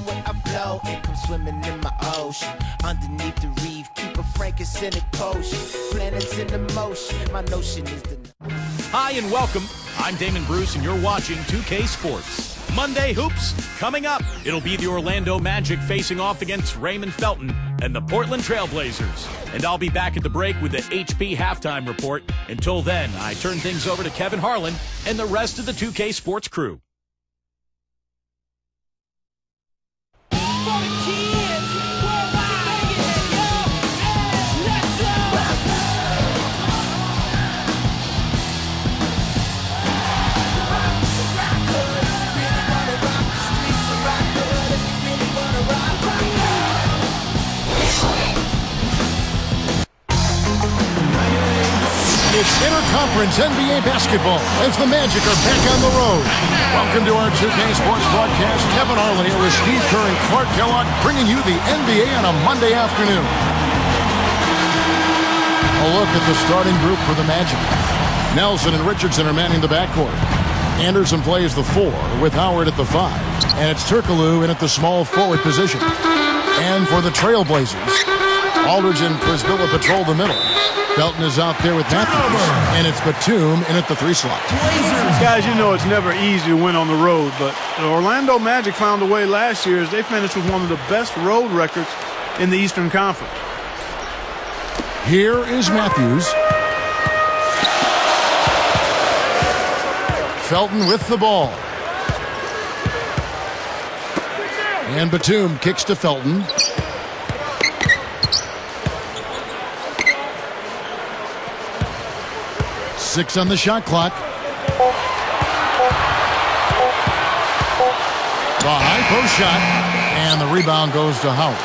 way I flow and come swimming in my ocean. Underneath the reef, keep a frankincense potion. Planets in the motion, my notion is the... Hi and welcome. I'm Damon Bruce and you're watching 2K Sports. Monday Hoops coming up. It'll be the Orlando Magic facing off against Raymond Felton and the Portland Trail Blazers. And I'll be back at the break with the HP halftime report. Until then, I turn things over to Kevin Harlan and the rest of the 2K Sports crew. It's interconference NBA basketball as the Magic are back on the road. Welcome to our 2K Sports broadcast. Kevin Harlan here with Steve Kerr and Clark Kellogg, bringing you the NBA on a Monday afternoon. A look at the starting group for the Magic. Nelson and Richardson are manning the backcourt. Anderson plays the 4 with Howard at the 5. And it's Turkoglu in at the small forward position. And for the Trailblazers, Aldridge and Prisbilla patrol the middle. Felton is out there with Matthews, and it's Batum in at the 3 slot. Guys, you know it's never easy to win on the road, but the Orlando Magic found a way last year as they finished with one of the best road records in the Eastern Conference. Here is Matthews. Felton with the ball. And Batum kicks to Felton. Six on the shot clock. The high post shot, and the rebound goes to Howard.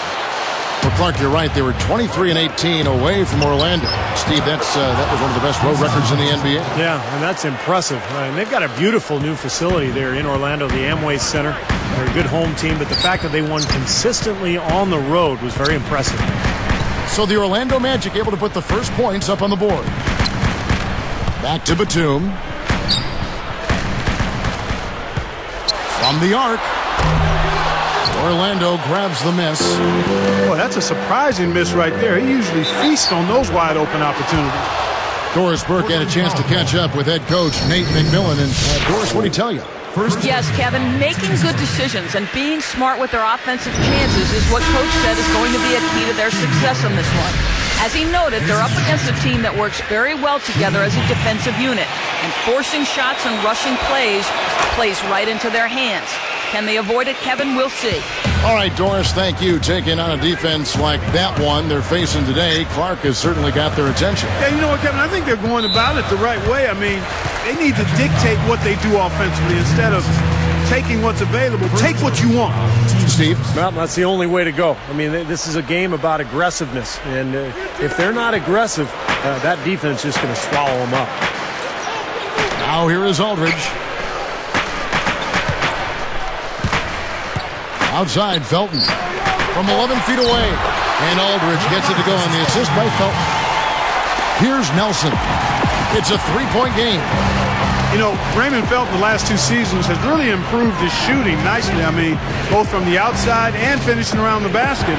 Well, Clark, you're right. They were 23-18 away from Orlando. Steve, that was one of the best road records in the NBA. Yeah, and that's impressive. And they've got a beautiful new facility there in Orlando, the Amway Center. They're a good home team, but the fact that they won consistently on the road was very impressive. So the Orlando Magic able to put the first points up on the board. Back to Batum. From the arc. Orlando grabs the miss. Boy, that's a surprising miss right there. He usually feasts on those wide open opportunities. Doris Burke had a chance to catch up with head coach Nate McMillan. And Doris, what did he tell you? Yes, Kevin, making good decisions and being smart with their offensive chances is what Coach said is going to be a key to their success on this one. As he noted, they're up against a team that works very well together as a defensive unit, and forcing shots and rushing plays right into their hands. Can they avoid it, Kevin? We'll see. All right, Doris, thank you. Taking on a defense like that one they're facing today, Clark has certainly got their attention. Yeah, you know what, Kevin? I think they're going about it the right way. I mean, they need to dictate what they do offensively instead of taking what's available. Take what you want. Steve? Well, that's the only way to go. I mean, this is a game about aggressiveness. And if they're not aggressive, that defense is just going to swallow them up. Now here is Aldridge. Outside, Felton. From 11 feet away. And Aldridge gets it to go on the assist by Felton. Here's Nelson. It's a 3-point game. You know, Raymond Felton the last 2 seasons has really improved his shooting nicely. I mean, both from the outside and finishing around the basket.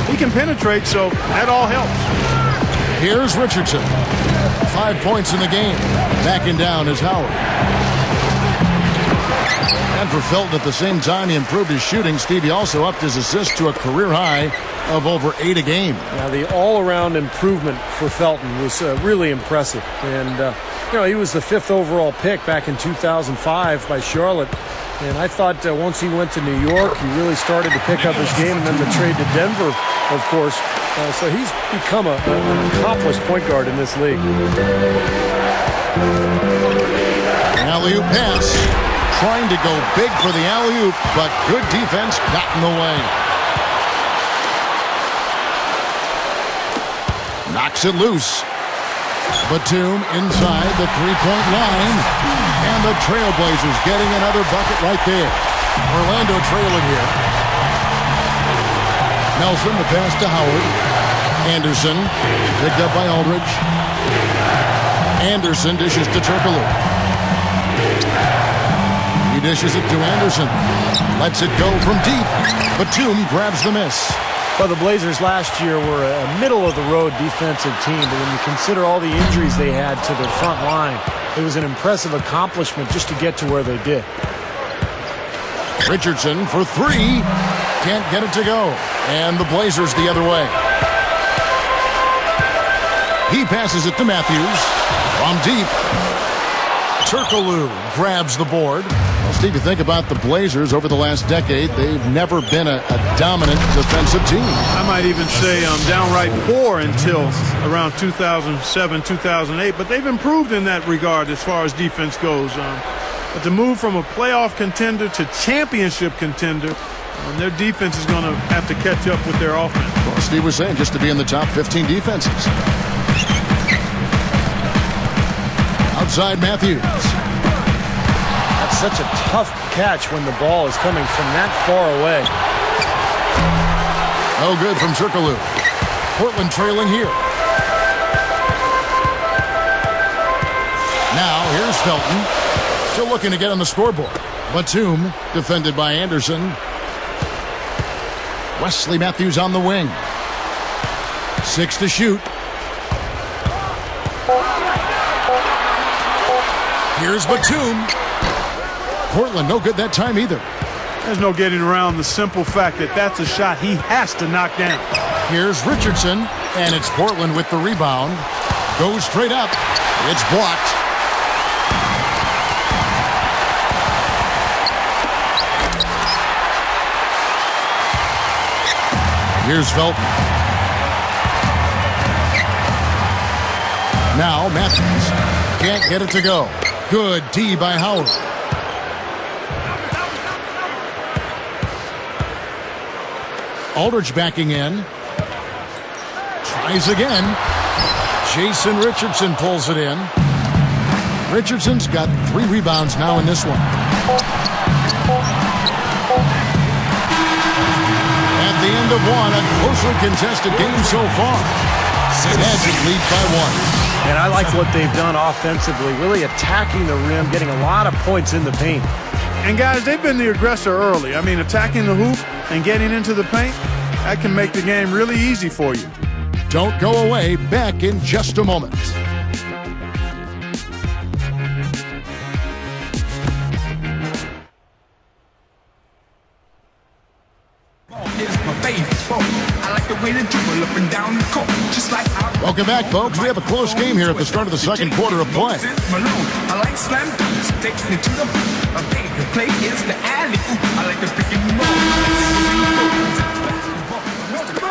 He can penetrate, so that all helps. Here's Richardson. 5 points in the game. Backing down is Howard. And for Felton, at the same time, he improved his shooting. Steve, he also upped his assists to a career high of over 8 a game. Now, the all-around improvement for Felton was really impressive. And, you know, he was the 5th overall pick back in 2005 by Charlotte. And I thought once he went to New York, he really started to pick up his game. And then the trade to Denver, of course. So he's become an accomplished point guard in this league. Alley-oop pass. Trying to go big for the alley-oop, but good defense got in the way. Knocks it loose. Batum inside the 3-point line. And the Trailblazers getting another bucket right there. Orlando trailing here. Nelson, the pass to Howard. Anderson, picked up by Aldridge. Anderson dishes to Turkoglu. He dishes it to Anderson. Lets it go from deep. Batum grabs the miss. Well, the Blazers last year were a middle-of-the-road defensive team, but when you consider all the injuries they had to their front line, it was an impressive accomplishment just to get to where they did. Richardson for three. Can't get it to go. And the Blazers the other way. He passes it to Matthews. From deep. Turkoglu grabs the board. Well, Steve, you think about the Blazers over the last decade, they've never been a dominant defensive team. I might even say downright poor until around 2007, 2008, but they've improved in that regard as far as defense goes. But to move from a playoff contender to championship contender, their defense is going to have to catch up with their offense. Well, Steve was saying just to be in the top 15 defenses. Outside Matthews. That's such a tough catch when the ball is coming from that far away. No good from Turkoglu. Portland trailing here. Now here's Felton. Still looking to get on the scoreboard. Batum defended by Anderson. Wesley Matthews on the wing. 6 to shoot. Here's Batum. Portland no good that time either. There's no getting around the simple fact that that's a shot he has to knock down. Here's Richardson, and it's Portland with the rebound. Goes straight up. It's blocked. Here's Felton. Now Matthews. Can't get it to go. Good D by Howard. Aldridge backing in. Tries again. Jason Richardson pulls it in. Richardson's got 3 rebounds now in this one. At the end of one, a closely contested game so far. Magic lead by 1. And I like what they've done offensively, really attacking the rim, getting a lot of points in the paint. And guys, they've been the aggressor early. I mean, attacking the hoop and getting into the paint, that can make the game really easy for you. Don't go away. Back in just a moment. Welcome back, folks. We have a close game here at the start of the second quarter of play.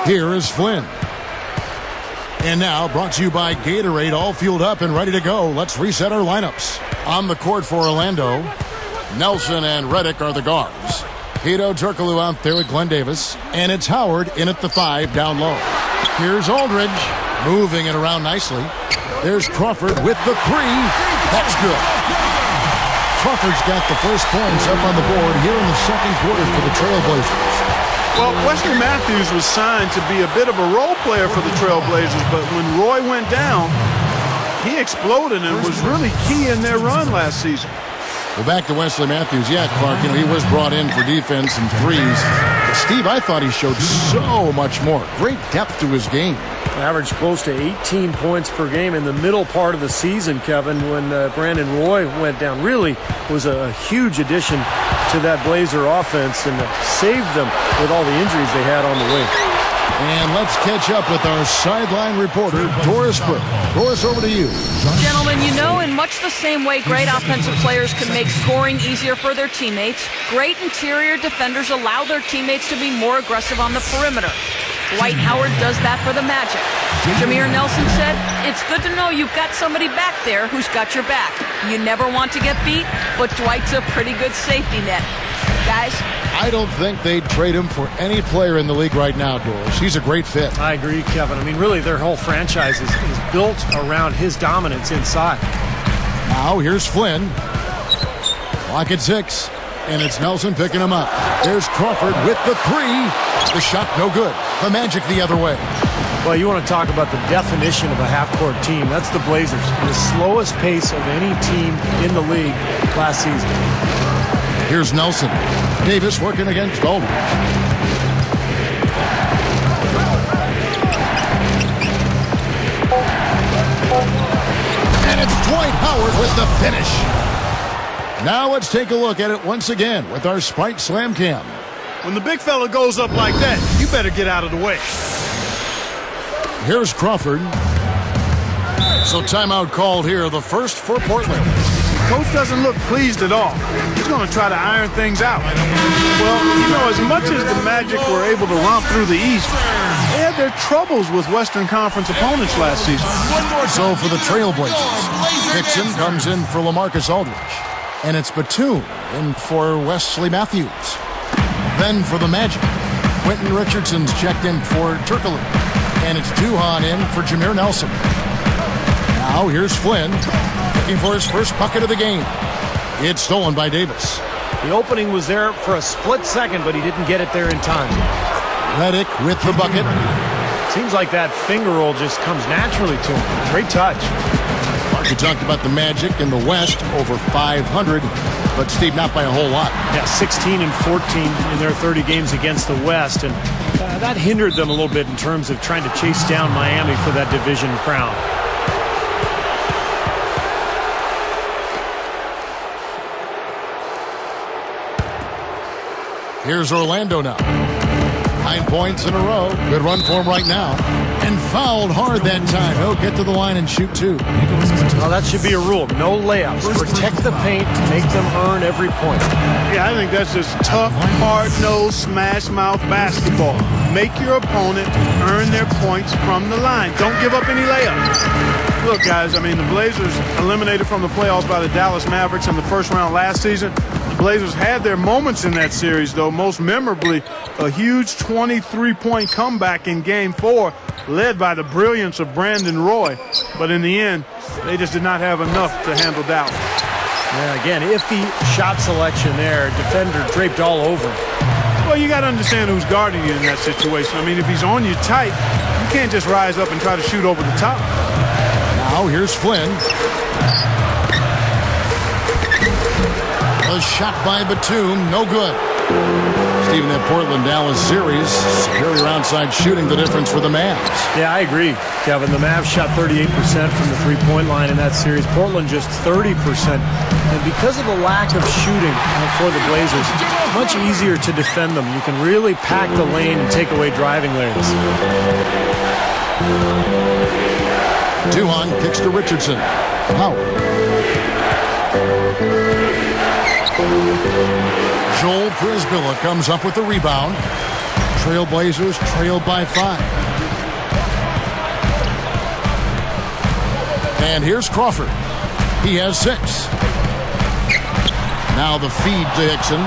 Here is Flynn. And now, brought to you by Gatorade, all fueled up and ready to go. Let's reset our lineups. On the court for Orlando, Nelson and Redick are the guards. Hedo Turkoglu out there with Glenn Davis. And it's Howard in at the 5 down low. Here's Aldridge, moving it around nicely. There's Crawford with the 3. That's good. Crawford's got the first points up on the board here in the second quarter for the Trailblazers. Well, Wesley Matthews was signed to be a bit of a role player for the Trailblazers, but when Roy went down, he exploded and was really key in their run last season. Well, back to Wesley Matthews. Yeah, Clark, he was brought in for defense and threes. But Steve, I thought he showed so much more. Great depth to his game. Averaged close to 18 points per game in the middle part of the season, Kevin, when Brandon Roy went down. Really was a huge addition to that Blazer offense and saved them with all the injuries they had on the way. And let's catch up with our sideline reporter, Doris Burke. Doris, over to you. Gentlemen, in much the same way great offensive players can make scoring easier for their teammates, great interior defenders allow their teammates to be more aggressive on the perimeter. Dwight Howard does that for the Magic. Jameer Nelson said, "It's good to know you've got somebody back there who's got your back. You never want to get beat, but Dwight's a pretty good safety net." Guys, I don't think they'd trade him for any player in the league right now, Doris. He's a great fit. I agree, Kevin. I mean, really, their whole franchise is built around his dominance inside. Now, here's Flynn. Clock at 6. And it's Nelson picking him up. There's Crawford with the 3. The shot no good. The Magic the other way. Well, you want to talk about the definition of a half-court team. That's the Blazers. The slowest pace of any team in the league last season. Here's Nelson. Davis working against Aldridge. And it's Dwight Howard with the finish. Now let's take a look at it once again with our Sprite Slam Cam. When the big fella goes up like that, you better get out of the way. Here's Crawford. So timeout called here, the first for Portland. Coach doesn't look pleased at all. He's going to try to iron things out. Well, you know, as much as the Magic were able to romp through the East, they had their troubles with Western Conference opponents last season. So for the Trailblazers, Dixon comes in for LaMarcus Aldridge. And it's Batum in for Wesley Matthews. Then for the Magic, Quentin Richardson's checked in for Turkoglu. And it's Duhan in for Jameer Nelson. Now here's Flynn looking for his first bucket of the game. It's stolen by Davis. The opening was there for a split second, but he didn't get it there in time. Redick with the bucket. Seems like that finger roll just comes naturally to him. Great touch. Mark, you talked about the Magic in the West, over 500, but Steve, not by a whole lot. Yeah, 16 and 14 in their 30 games against the West, and that hindered them a little bit in terms of trying to chase down Miami for that division crown. Here's Orlando now. 9 points in a row. Good run for him right now. And fouled hard that time. He'll get to the line and shoot two. Well, that should be a rule. No layups. Protect the paint. Make them earn every point. Yeah, I think that's just tough, hard-nosed, smash-mouth basketball. Make your opponent earn their points from the line. Don't give up any layups. Look, guys, I mean, the Blazers eliminated from the playoffs by the Dallas Mavericks in the first round last season. The Blazers had their moments in that series, though, most memorably a huge 23-point comeback in Game 4, led by the brilliance of Brandon Roy. But in the end, they just did not have enough to handle Dallas. Yeah, again, iffy shot selection there. Defender draped all over. Well, you got to understand who's guarding you in that situation. I mean, if he's on you tight, you can't just rise up and try to shoot over the top. Now here's Flynn. A shot by Batum, no good. Stephen, that Portland-Dallas series, superior outside shooting, the difference for the Mavs. Yeah, I agree, Kevin. The Mavs shot 38% from the three-point line in that series. Portland just 30%. And because of the lack of shooting for the Blazers, it's much easier to defend them. You can really pack the lane and take away driving lanes. Duhan kicks to Richardson. Howard. Joel Prisbilla comes up with the rebound. Trailblazers trailed by 5. And here's Crawford. He has 6. Now the feed to Hickson.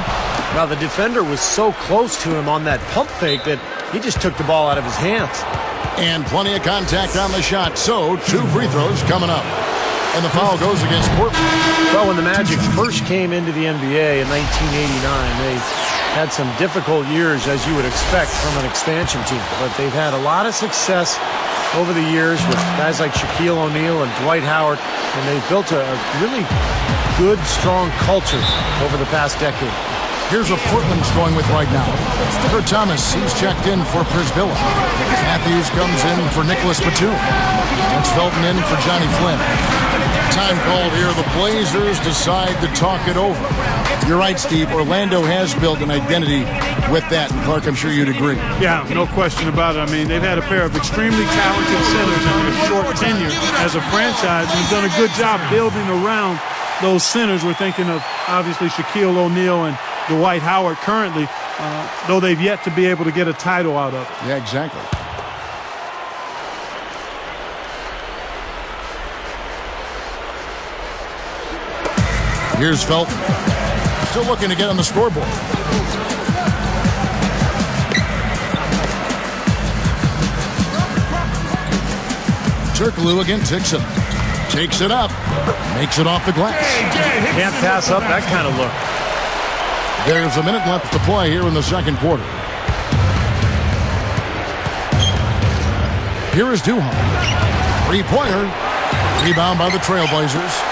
Now the defender was so close to him on that pump fake that he just took the ball out of his hands. And plenty of contact on the shot. So 2 free throws coming up. And the foul goes against Portland. Well, when the Magic first came into the NBA in 1989, they had some difficult years, as you would expect from an expansion team. But they've had a lot of success over the years with guys like Shaquille O'Neal and Dwight Howard. And they've built a really good, strong culture over the past decade. Here's what Portland's going with right now. Kurt Thomas, he's checked in for Prisbilla. Matthews comes in for Nicholas Batum. That's Felton in for Johnny Flynn. Time called here. The Blazers decide to talk it over. You're right, Steve. Orlando has built an identity with that. And Clark, I'm sure you'd agree. Yeah, no question about it. I mean, they've had a pair of extremely talented centers in their short tenure as a franchise, and have done a good job building around those centers. We're thinking of, obviously, Shaquille O'Neal and Dwight Howard currently, though they've yet to be able to get a title out of it. Yeah, exactly. Here's Felton. Still looking to get on the scoreboard. Turkoglu against Dixon. Takes it up. Makes it off the glass. Can't pass up that kind of look. There's a minute left to play here in the second quarter. Here is Duhan. 3-pointer. Rebound by the Trailblazers.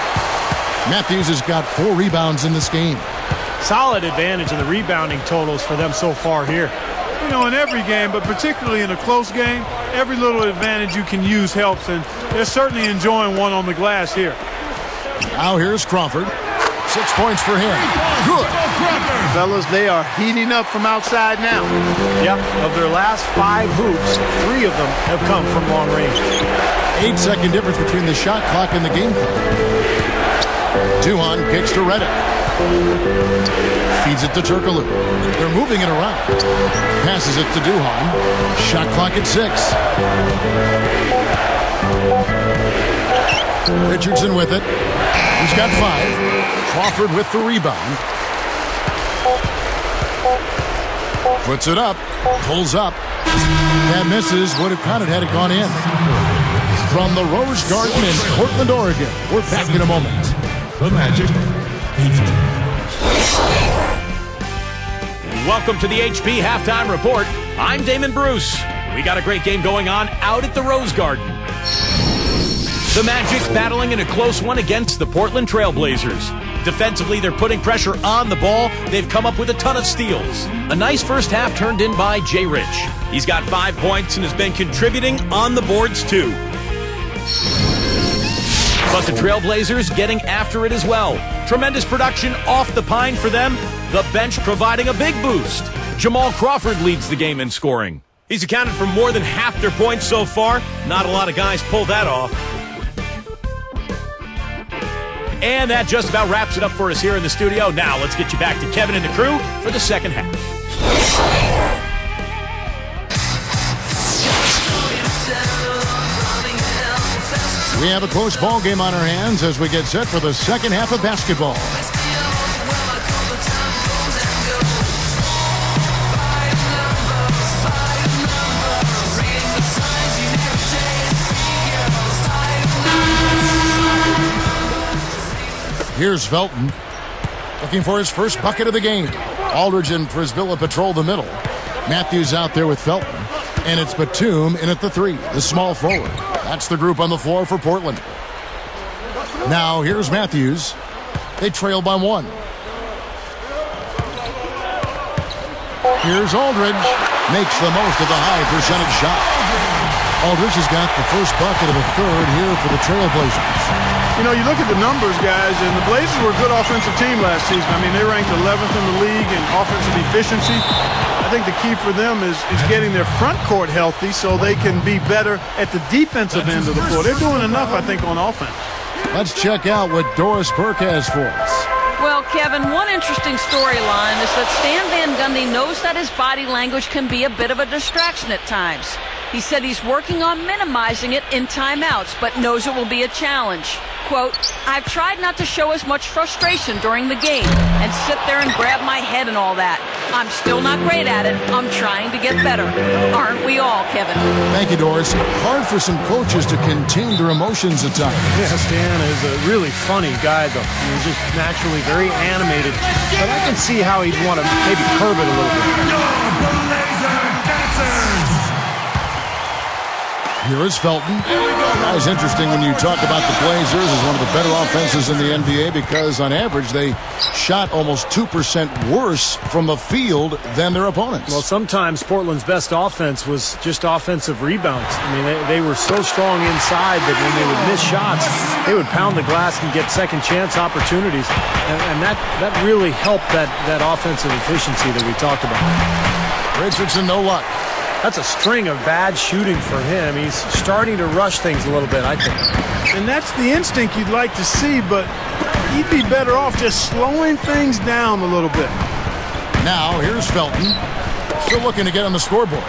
Matthews has got 4 rebounds in this game. solid advantage in the rebounding totals for them so far here. You know, in every game, but particularly in a close game, every little advantage you can use helps, and they're certainly enjoying one on the glass here. Now here's Crawford. 6 points for him. Good. Fellas, they are heating up from outside now. Yep, of their last 5 hoops, 3 of them have come from long range. 8-second difference between the shot clock and the game clock. Duhon kicks to Reddick. Feeds it to Turkoglu. They're moving it around. Passes it to Duhon. Shot clock at 6. Richardson with it. He's got 5. Crawford with the rebound. Puts it up. Pulls up. That misses. Would have counted had it gone in. From the Rose Garden in Portland, Oregon. We're back in a moment. The Magic. Welcome to the HP Halftime Report. I'm Damon Bruce. We got a great game going on out at the Rose Garden. The Magic battling in a close one against the Portland Trail Blazers. Defensively, they're putting pressure on the ball. They've come up with a ton of steals. A nice first half turned in by Jay Rich. He's got 5 points and has been contributing on the boards too. But the Trailblazers getting after it as well. Tremendous production off the pine for them. The bench providing a big boost. Jamal Crawford leads the game in scoring. He's accounted for more than half their points so far. Not a lot of guys pull that off. And that just about wraps it up for us here in the studio. Now let's get you back to Kevin and the crew for the second half. We have a close ball game on our hands as we get set for the second half of basketball. Here's Felton, looking for his first bucket of the game. Aldridge and Frisbilla patrol the middle. Matthews out there with Felton. And it's Batum in at the 3, the small forward. That's the group on the floor for Portland. Now here's Matthews. They trail by 1. Here's Aldridge. Makes the most of the high percentage shot. Aldridge has got the first bucket of the third here for the Trailblazers. You know, you look at the numbers, guys, and the Blazers were a good offensive team last season. I mean, they ranked 11th in the league in offensive efficiency. I think the key for them is getting their front court healthy so they can be better at the defensive end of the floor. They're doing enough, I think, on offense. Let's check out what Doris Burke has for us. Well, Kevin, one interesting storyline is that Stan Van Gundy knows that his body language can be a bit of a distraction at times. He said he's working on minimizing it in timeouts, but knows it will be a challenge. Quote, I've tried not to show as much frustration during the game and sit there and grab my head and all that. I'm still not great at it. I'm trying to get better. Aren't we all, Kevin? Thank you, Doris. Hard for some coaches to contain their emotions at times. Yeah, Stan is a really funny guy, though. He's just naturally very animated. But I can see how he'd want to maybe curb it a little bit. Here is Felton. It's interesting when you talk about the Blazers as one of the better offenses in the NBA because on average they shot almost 2% worse from the field than their opponents. Well, sometimes Portland's best offense was just offensive rebounds. I mean, they were so strong inside that when they would miss shots, they would pound the glass and get second chance opportunities. And that really helped that offensive efficiency that we talked about. Richardson, no luck. That's a string of bad shooting for him. He's starting to rush things a little bit, I think. And that's the instinct you'd like to see, but he'd be better off just slowing things down a little bit. Now, here's Felton. Still looking to get on the scoreboard.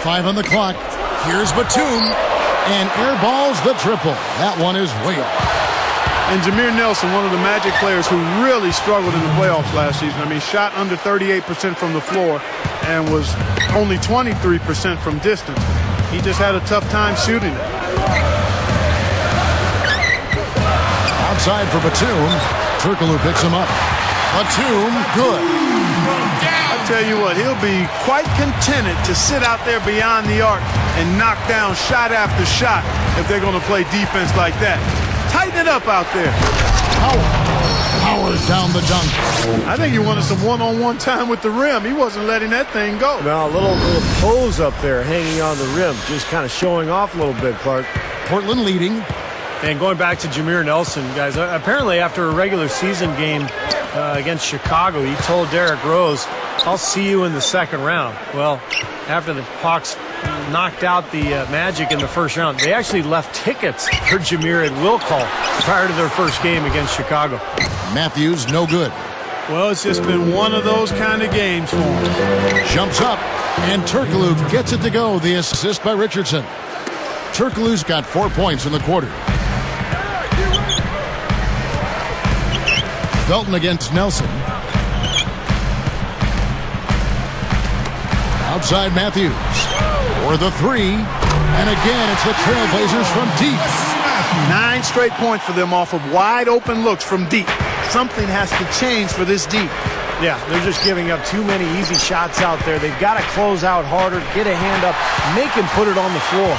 5 on the clock. Here's Batum. And airballs the triple. That one is way off. And Jameer Nelson, one of the Magic players who really struggled in the playoffs last season. I mean, shot under 38% from the floor and was only 23% from distance. He just had a tough time shooting it. Outside for Batum. Turkoglu picks him up. Batum, good. I tell you what, he'll be quite contented to sit out there beyond the arc and knock down shot after shot if they're going to play defense like that. Tighten it up out there. Powers down the dunk. I think he wanted some one-on-one time with the rim. He wasn't letting that thing go. No, a little pose up there hanging on the rim. Just kind of showing off a little bit, Clark. Portland leading. And going back to Jameer Nelson, guys, apparently after a regular season game against Chicago, he told Derrick Rose, I'll see you in the second round. Well, after the Hawks knocked out the Magic in the first round, they actually left tickets for Jameer at will call prior to their first game against Chicago. Matthews, no good. Well, it's just been one of those kind of games for him. Jumps up, and Turkoglu gets it to go. The assist by Richardson. Turkoglu's got 4 points in the quarter. Felton against Nelson. Outside Matthews. For the three. And again, it's the Trailblazers from deep. 9 straight points for them off of wide open looks from deep. Something has to change for this deep. Yeah, they're just giving up too many easy shots out there. They've got to close out harder, get a hand up, make him put it on the floor.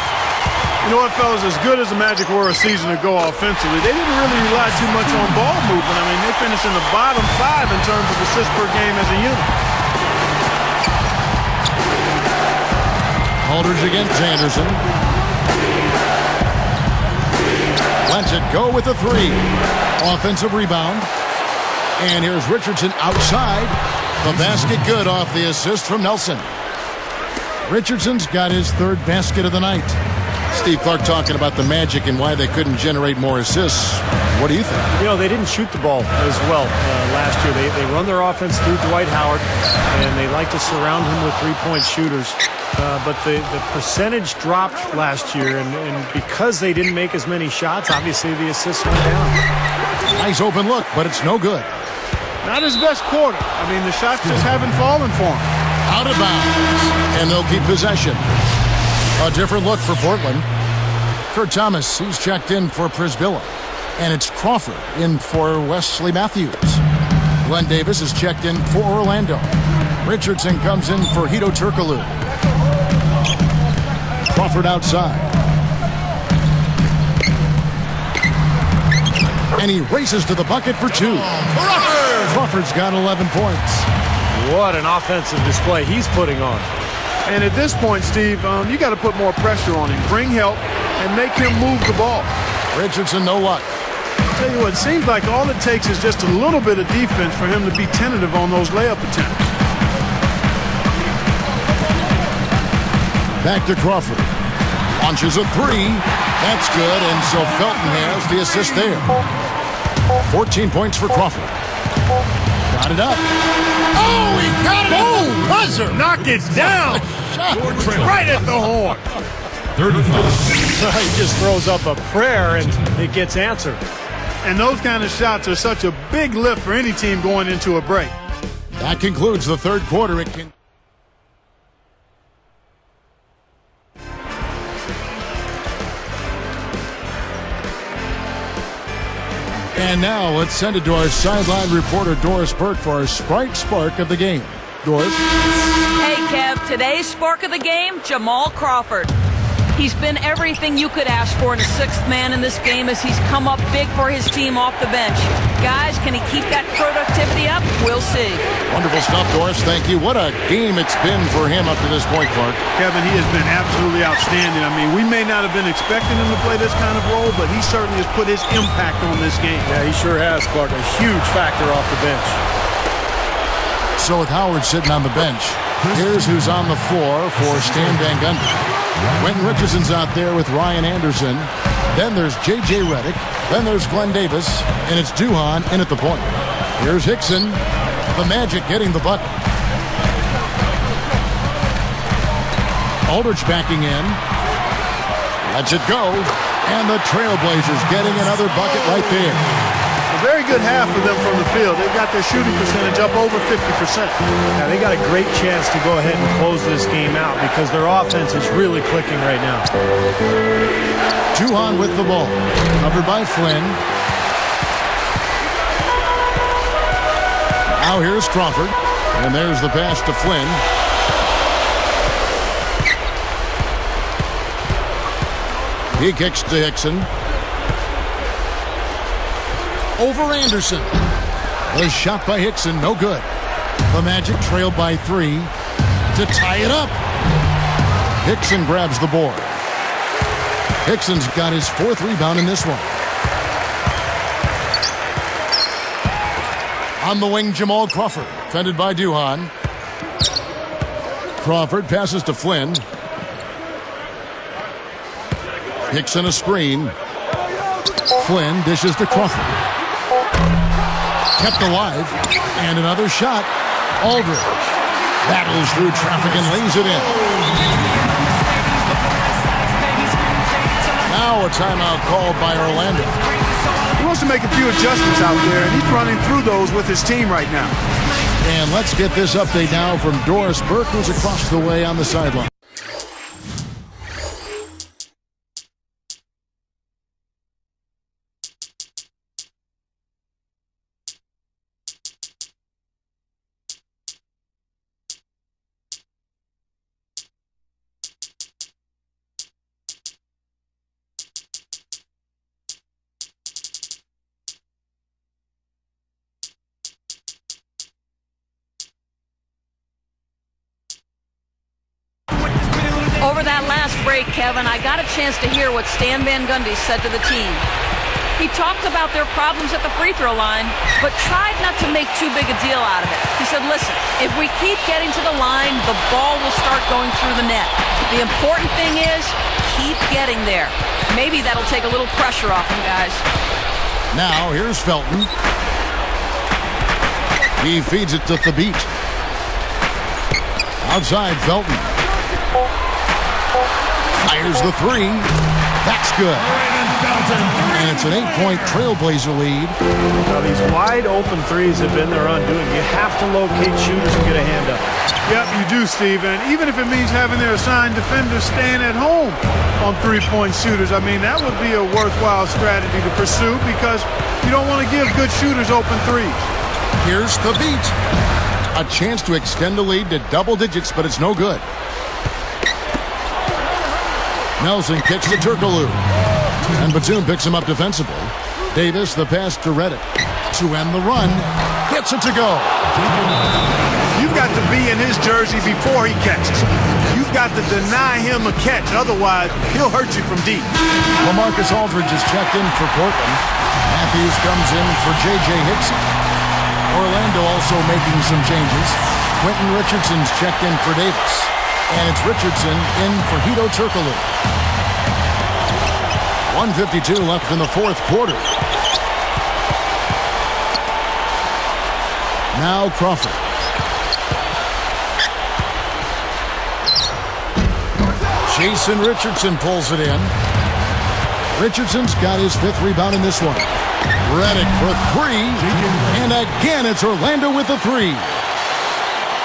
You know what, fellas? As good as the Magic were a season ago offensively, they didn't really rely too much on ball movement. I mean, they finished in the bottom 5 in terms of assists per game as a unit. Aldridge against Anderson. Lets it go with the three. Offensive rebound. And here's Richardson outside. The basket good off the assist from Nelson. Richardson's got his third basket of the night. Steve Clark talking about the Magic and why they couldn't generate more assists. What do you think? You know, they didn't shoot the ball as well last year. They run their offense through Dwight Howard, and they like to surround him with three-point shooters. But the percentage dropped last year, and because they didn't make as many shots, obviously the assists went down. Nice open look, but it's no good. Not his best quarter. I mean, the shots just haven't fallen for him. Out of bounds, and they'll keep possession. A different look for Portland. Kurt Thomas, he's checked in for Prisbilla. And it's Crawford in for Wesley Matthews. Glenn Davis is checked in for Orlando. Richardson comes in for Hedo Turkoglu. Crawford outside. And he races to the bucket for 2. Crawford's got 11 points. What an offensive display he's putting on. And at this point, Steve, you got to put more pressure on him. Bring help and make him move the ball. Richardson, no luck. I'll tell you what, it seems like all it takes is just a little bit of defense for him to be tentative on those layup attempts. Back to Crawford. Launches a three. That's good, and so Felton has the assist there. 14 points for Crawford. Got it up. Oh, he got it! Boom! Buzzer! Knock it down! Right at the horn. 35. He just throws up a prayer, and it gets answered. And those kind of shots are such a big lift for any team going into a break. That concludes the third quarter. And now let's send it to our sideline reporter, Doris Burke, for our Sprite Spark of the game. Doris? Hey, Kev. Today's spark of the game, Jamal Crawford. He's been everything you could ask for in a sixth man in this game as he's come up big for his team off the bench. Guys, can he keep that productivity up? We'll see. Wonderful stuff, Doris. Thank you. What a game it's been for him up to this point, Clark. Kevin, he has been absolutely outstanding. I mean, we may not have been expecting him to play this kind of role, but he certainly has put his impact on this game. Yeah, he sure has, Clark. A huge factor off the bench. So with Howard sitting on the bench, here's who's on the floor for Stan Van Gundy. Quentin Richardson's out there with Ryan Anderson. Then there's J.J. Redick. Then there's Glenn Davis. And it's Duhan in at the point. Here's Hickson. The Magic getting the bucket. Aldridge backing in. Lets it go. And the Trailblazers getting another bucket right there. A very good half for them from the field. They've got their shooting percentage up over 50%. Now, they got a great chance to go ahead and close this game out because their offense is really clicking right now. Duhan with the ball. Covered by Flynn. Now here's Crawford. And there's the pass to Flynn. He kicks to Hickson. Over Anderson. A shot by Hickson, no good. The Magic trailed by 3 to tie it up. Hickson grabs the board. Hickson's got his 4th rebound in this one. On the wing, Jamal Crawford, defended by Duhan. Crawford passes to Flynn. Hickson a screen. Flynn dishes to Crawford. Kept alive. And another shot. Aldridge battles through traffic and lays it in. Now a timeout called by Orlando. He wants to make a few adjustments out there, and he's running through those with his team right now. And let's get this update now from Doris Burke, who's across the way on the sideline. Over that last break, Kevin, I got a chance to hear what Stan Van Gundy said to the team. He talked about their problems at the free throw line, but tried not to make too big a deal out of it. He said, listen, if we keep getting to the line, the ball will start going through the net. The important thing is keep getting there. Maybe that'll take a little pressure off them, guys. Now, here's Felton. He feeds it to Thabit. Outside, Felton. Fires the 3. That's good. And it's an 8-point Trailblazer lead. Now, these wide open threes have been their undoing. You have to locate shooters and get a hand up. Yep, you do, Steve. And even if it means having their assigned defenders stand at home on three-point shooters, I mean, that would be a worthwhile strategy to pursue because you don't want to give good shooters open threes. Here's the beat. A chance to extend the lead to double digits, but it's no good. Nelson kicks to Turkoglu. And Batum picks him up defensively. Davis, the pass to Reddick. To end the run. Gets it to go. You've got to be in his jersey before he catches. You've got to deny him a catch. Otherwise, he'll hurt you from deep. LaMarcus Aldridge is checked in for Portland. Matthews comes in for J.J. Hickson. Orlando also making some changes. Quentin Richardson's checked in for Davis. And it's Richardson in for Hedo Turkoglu. 1:52 left in the 4th quarter. Now Crawford. Jason Richardson pulls it in. Richardson's got his 5th rebound in this one. Reddick for 3. And again, it's Orlando with the 3.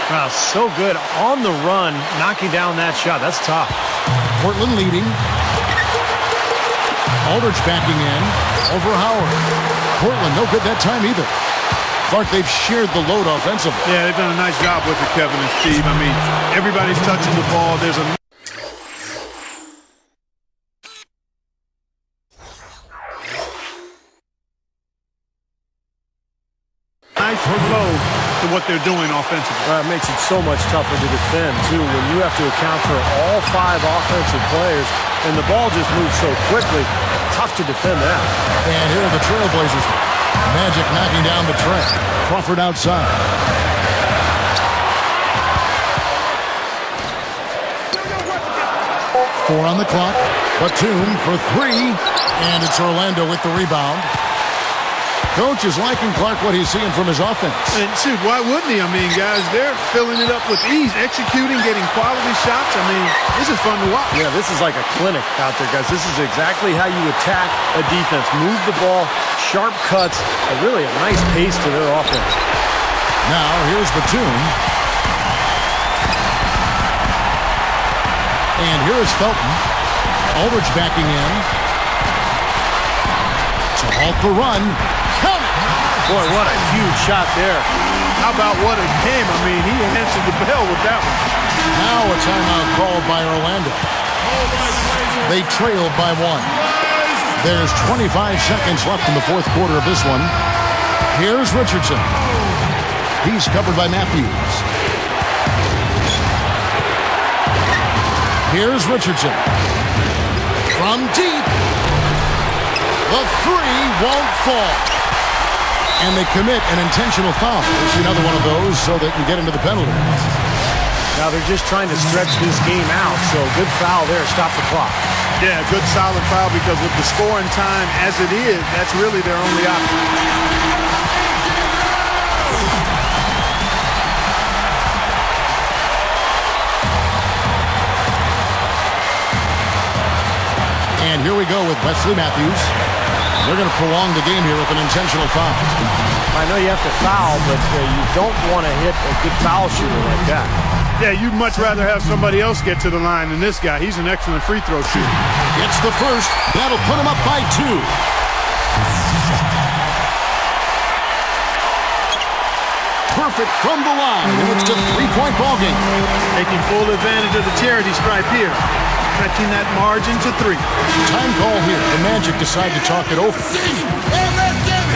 Wow, so good on the run, knocking down that shot. That's tough. Portland leading. Aldridge backing in over Howard. Portland no good that time either. Clark, they've shared the load offensively. Yeah, they've done a nice job with it, Kevin and Steve. I mean, everybody's touching the ball. There's a nice flow to what they're doing offensively. It makes it so much tougher to defend, too, when you have to account for all 5 offensive players, and the ball just moves so quickly. Tough to defend that. And here are the Trailblazers. Magic knocking down the tray. Crawford outside. Four on the clock. Batum for 3. And it's Orlando with the rebound. Coach is liking Clark what he's seeing from his offense. And shoot, why wouldn't he? I mean, guys, they're filling it up with ease, executing, getting quality shots. I mean, this is fun to watch. Yeah, this is like a clinic out there, guys. This is exactly how you attack a defense. Move the ball, sharp cuts, really a nice pace to their offense. Now, here's Batum. And here is Felton. Aldridge backing in. To halt the run. Boy, what a huge shot there. How about what it came? I mean, he answered the bell with that one. Now a timeout called by Orlando. They trailed by 1. There's 25 seconds left in the 4th quarter of this one. Here's Richardson. He's covered by Matthews. Here's Richardson. From deep. The three won't fall. And they commit an intentional foul. We'll see another one of those so they can get into the penalty. Now they're just trying to stretch this game out, so good foul there. Stop the clock. Yeah, good solid foul because with the scoring time as it is, that's really their only option. And here we go with Wesley Matthews. They're going to prolong the game here with an intentional foul. I know you have to foul, but you don't want to hit a good foul shooter like that. Yeah, you'd much rather have somebody else get to the line than this guy. He's an excellent free throw shooter. It's the first. That'll put him up by 2. Perfect from the line, and it's a 3-point ball game. Taking full advantage of the charity stripe here. Stretching that margin to 3. Time call here. The Magic decide to talk it over.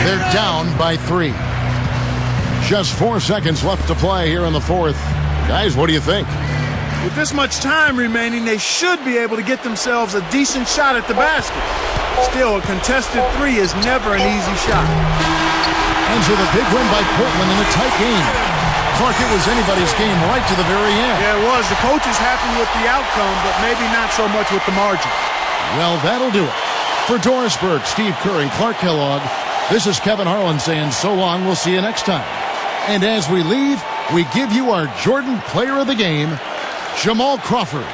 They're down by 3. Just 4 seconds left to play here in the fourth. Guys, what do you think? With this much time remaining, they should be able to get themselves a decent shot at the basket. Still, a contested 3 is never an easy shot. Ends with a big win by Portland in a tight game. Clark, it was anybody's game right to the very end. Yeah, it was. The coach is happy with the outcome, but maybe not so much with the margin. Well, that'll do it. For Doris Burke, Steve Kerr, and Clark Kellogg, this is Kevin Harlan saying so long. We'll see you next time. And as we leave, we give you our Jordan Player of the Game, Jamal Crawford.